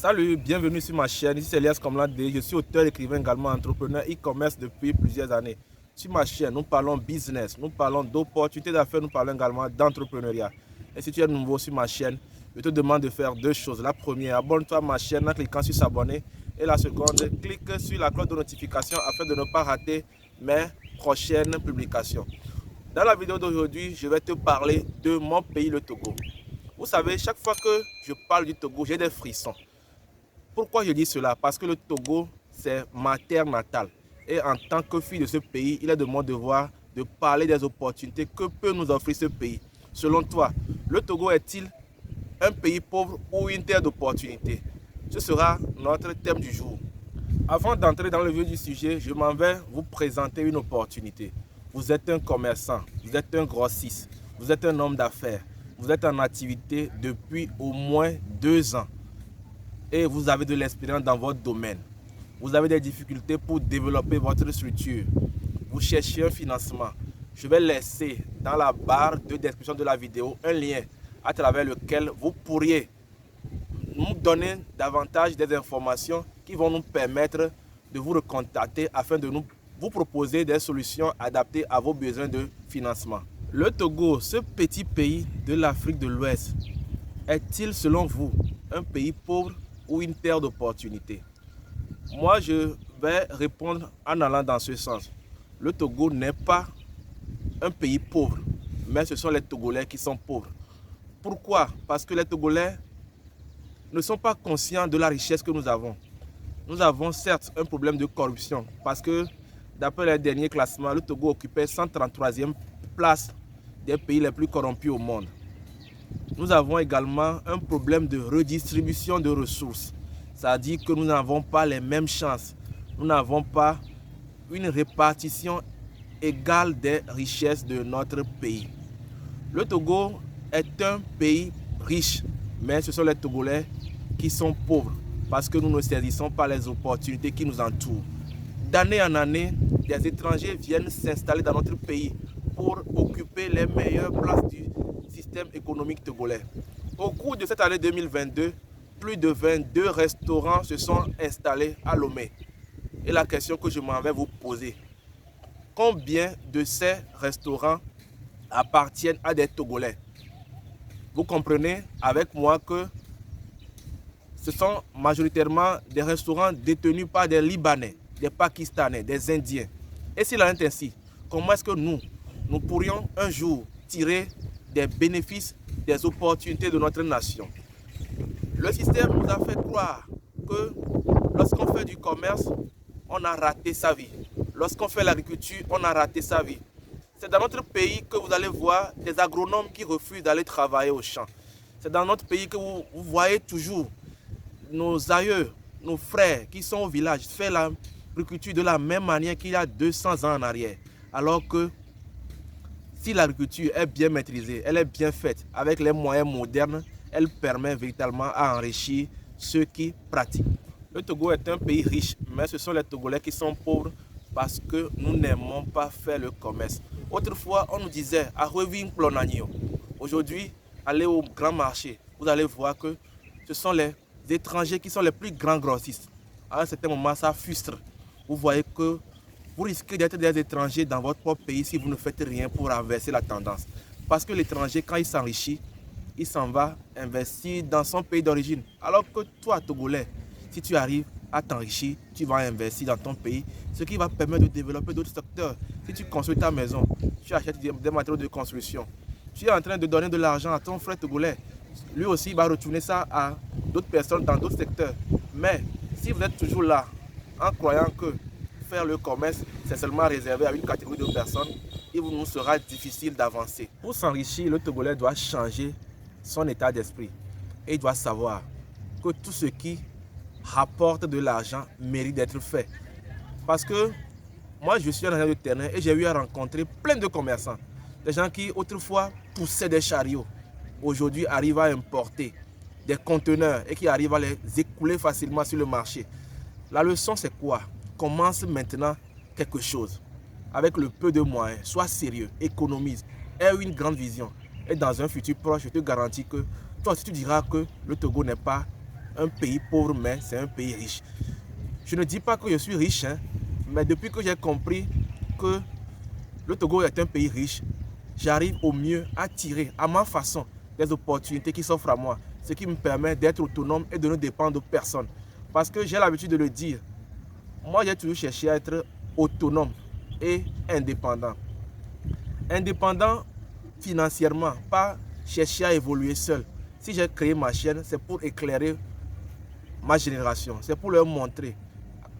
Salut, bienvenue sur ma chaîne. Ici c'est Elias Komlade. Je suis auteur, écrivain, également entrepreneur e-commerce depuis plusieurs années. Sur ma chaîne, nous parlons business, nous parlons d'opportunités d'affaires, nous parlons également d'entrepreneuriat. Et si tu es nouveau sur ma chaîne, je te demande de faire deux choses. La première, abonne-toi à ma chaîne en cliquant sur s'abonner. Et la seconde, clique sur la cloche de notification afin de ne pas rater mes prochaines publications. Dans la vidéo d'aujourd'hui, je vais te parler de mon pays, le Togo. Vous savez, chaque fois que je parle du Togo, j'ai des frissons. Pourquoi je dis cela? Parce que le Togo, c'est ma terre natale. Et en tant que fille de ce pays, il est de mon devoir de parler des opportunités que peut nous offrir ce pays. Selon toi, le Togo est-il un pays pauvre ou une terre d'opportunités? Ce sera notre thème du jour. Avant d'entrer dans le vif du sujet, je m'en vais vous présenter une opportunité. Vous êtes un commerçant, vous êtes un grossiste, vous êtes un homme d'affaires, vous êtes en activité depuis au moins 2 ans. Et vous avez de l'expérience dans votre domaine. Vous avez des difficultés pour développer votre structure. Vous cherchez un financement. Je vais laisser dans la barre de description de la vidéo un lien à travers lequel vous pourriez nous donner davantage des informations qui vont nous permettre de vous recontacter afin de vous proposer des solutions adaptées à vos besoins de financement. Le Togo, ce petit pays de l'Afrique de l'Ouest, est-il selon vous un pays pauvre ou une terre d'opportunités? Moi, je vais répondre en allant dans ce sens. Le Togo n'est pas un pays pauvre, mais ce sont les Togolais qui sont pauvres. Pourquoi? Parce que les Togolais ne sont pas conscients de la richesse que nous avons. Nous avons certes un problème de corruption, parce que d'après les derniers classements, le Togo occupait 133e place des pays les plus corrompus au monde. Nous avons également un problème de redistribution de ressources. C'est-à-dire que nous n'avons pas les mêmes chances. Nous n'avons pas une répartition égale des richesses de notre pays. Le Togo est un pays riche, mais ce sont les Togolais qui sont pauvres parce que nous ne saisissons pas les opportunités qui nous entourent. D'année en année, des étrangers viennent s'installer dans notre pays pour occuper les meilleures places du système économique togolais. Au cours de cette année 2022, plus de 22 restaurants se sont installés à Lomé. Et la question que je m'en vais vous poser, combien de ces restaurants appartiennent à des Togolais? Vous comprenez avec moi que ce sont majoritairement des restaurants détenus par des Libanais, des Pakistanais, des Indiens. Et s'il en est ainsi, comment est-ce que nous pourrions un jour tirer des bénéfices, des opportunités de notre nation? Le système nous a fait croire que lorsqu'on fait du commerce, on a raté sa vie. Lorsqu'on fait l'agriculture, on a raté sa vie. C'est dans notre pays que vous allez voir des agronomes qui refusent d'aller travailler au champ. C'est dans notre pays que vous voyez toujours nos aïeux, nos frères qui sont au village faire l'agriculture de la même manière qu'il y a 200 ans en arrière. Alors que si l'agriculture est bien maîtrisée, elle est bien faite avec les moyens modernes, elle permet véritablement à enrichir ceux qui pratiquent. Le Togo est un pays riche, mais ce sont les Togolais qui sont pauvres parce que nous n'aimons pas faire le commerce. Autrefois, on nous disait « à revin plonagno ». Aujourd'hui, allez au grand marché, vous allez voir que ce sont les étrangers qui sont les plus grands grossistes. À un certain moment, ça frustre. Vous voyez que vous risquez d'être des étrangers dans votre propre pays si vous ne faites rien pour inverser la tendance. Parce que l'étranger, quand il s'enrichit, il s'en va investir dans son pays d'origine. Alors que toi, Togolais, si tu arrives à t'enrichir, tu vas investir dans ton pays, ce qui va permettre de développer d'autres secteurs. Si tu construis ta maison, tu achètes des matériaux de construction, tu es en train de donner de l'argent à ton frère Togolais, lui aussi il va retourner ça à d'autres personnes dans d'autres secteurs. Mais si vous êtes toujours là, en croyant que faire le commerce, c'est seulement réservé à une catégorie de personnes, il nous sera difficile d'avancer. Pour s'enrichir, le Togolais doit changer son état d'esprit. Et il doit savoir que tout ce qui rapporte de l'argent mérite d'être fait. Parce que moi, je suis un agent de terrain et j'ai eu à rencontrer plein de commerçants. Des gens qui autrefois poussaient des chariots, aujourd'hui arrivent à importer des conteneurs et qui arrivent à les écouler facilement sur le marché. La leçon, c'est quoi? Commence maintenant quelque chose. Avec le peu de moyens, sois sérieux, économise, aie une grande vision. Et dans un futur proche, je te garantis que toi aussi tu diras que le Togo n'est pas un pays pauvre, mais c'est un pays riche. Je ne dis pas que je suis riche, hein, mais depuis que j'ai compris que le Togo est un pays riche, j'arrive au mieux à tirer à ma façon des opportunités qui s'offrent à moi, ce qui me permet d'être autonome et de ne dépendre de personne. Parce que j'ai l'habitude de le dire, moi j'ai toujours cherché à être autonome et indépendant. Indépendant financièrement, pas chercher à évoluer seul. Si j'ai créé ma chaîne, c'est pour éclairer ma génération, c'est pour leur montrer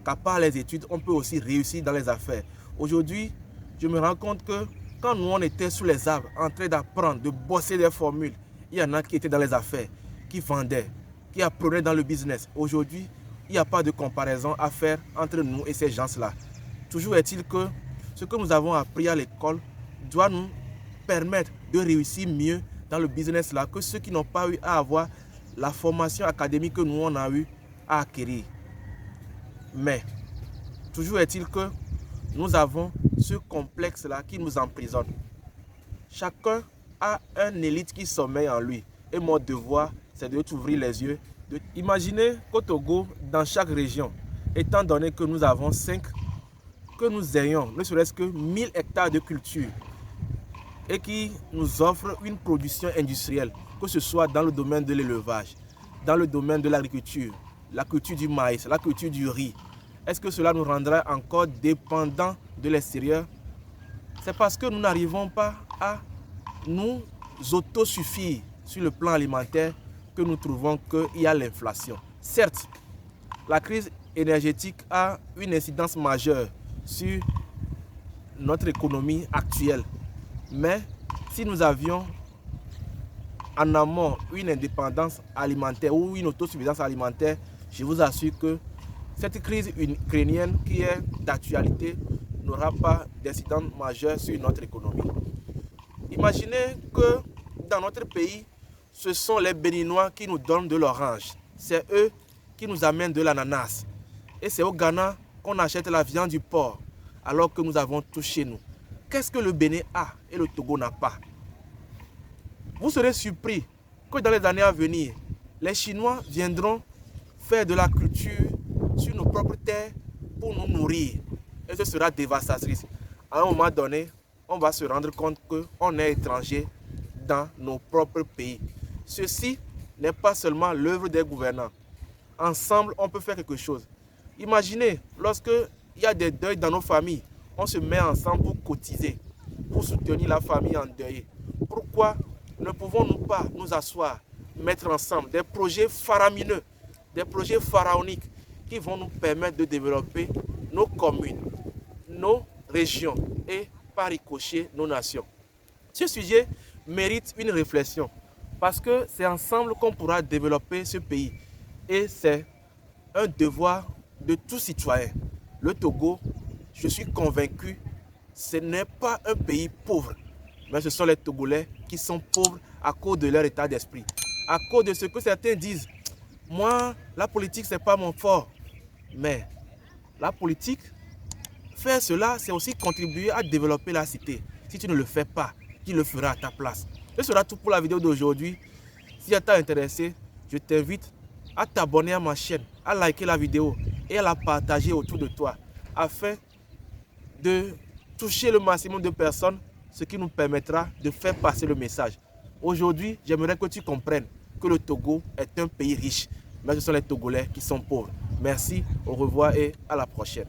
qu'à part les études, on peut aussi réussir dans les affaires. Aujourd'hui, je me rends compte que quand nous on était sous les arbres, en train d'apprendre, de bosser des formules, il y en a qui étaient dans les affaires, qui vendaient, qui apprenaient dans le business. Aujourd'hui, il n'y a pas de comparaison à faire entre nous et ces gens-là. Toujours est-il que ce que nous avons appris à l'école doit nous permettre de réussir mieux dans le business là que ceux qui n'ont pas eu à avoir la formation académique que nous on a eu à acquérir. Mais toujours est-il que nous avons ce complexe là qui nous emprisonne. Chacun a un élite qui sommeille en lui et mon devoir c'est de t'ouvrir les yeux. Imaginez qu'au Togo, dans chaque région, étant donné que nous avons 5, que nous ayons ne serait-ce que 1000 hectares de culture et qui nous offre une production industrielle, que ce soit dans le domaine de l'élevage, dans le domaine de l'agriculture, la culture du maïs, la culture du riz. Est-ce que cela nous rendra encore dépendants de l'extérieur? C'est parce que nous n'arrivons pas à nous autosuffire sur le plan alimentaire que nous trouvons qu'il y a l'inflation. Certes, la crise énergétique a une incidence majeure sur notre économie actuelle. Mais si nous avions en amont une indépendance alimentaire ou une autosuffisance alimentaire, je vous assure que cette crise ukrainienne qui est d'actualité n'aura pas d'incidence majeure sur notre économie. Imaginez que dans notre pays, ce sont les Béninois qui nous donnent de l'orange. C'est eux qui nous amènent de l'ananas. Et c'est au Ghana qu'on achète la viande du porc, alors que nous avons tout chez nous. Qu'est-ce que le Bénin a et le Togo n'a pas? Vous serez surpris que dans les années à venir, les Chinois viendront faire de la culture sur nos propres terres pour nous nourrir. Et ce sera dévastatrice. À un moment donné, on va se rendre compte qu'on est étranger dans nos propres pays. Ceci n'est pas seulement l'œuvre des gouvernants. Ensemble, on peut faire quelque chose. Imaginez, lorsque il y a des deuils dans nos familles, on se met ensemble pour cotiser, pour soutenir la famille endeuillée. Pourquoi ne pouvons-nous pas nous asseoir, mettre ensemble des projets faramineux, des projets pharaoniques qui vont nous permettre de développer nos communes, nos régions et par ricochet nos nations? Ce sujet mérite une réflexion parce que c'est ensemble qu'on pourra développer ce pays et c'est un devoir de tout citoyen. Le Togo, je suis convaincu, ce n'est pas un pays pauvre, mais ce sont les Togolais qui sont pauvres à cause de leur état d'esprit, à cause de ce que certains disent. Moi, la politique, ce n'est pas mon fort. Mais la politique, faire cela, c'est aussi contribuer à développer la cité. Si tu ne le fais pas, qui le fera à ta place? Ce sera tout pour la vidéo d'aujourd'hui. Si ça t'a intéressé, je t'invite à t'abonner à ma chaîne, à liker la vidéo et à la partager autour de toi afin de toucher le maximum de personnes, ce qui nous permettra de faire passer le message. Aujourd'hui, j'aimerais que tu comprennes que le Togo est un pays riche, mais ce sont les Togolais qui sont pauvres. Merci, au revoir et à la prochaine.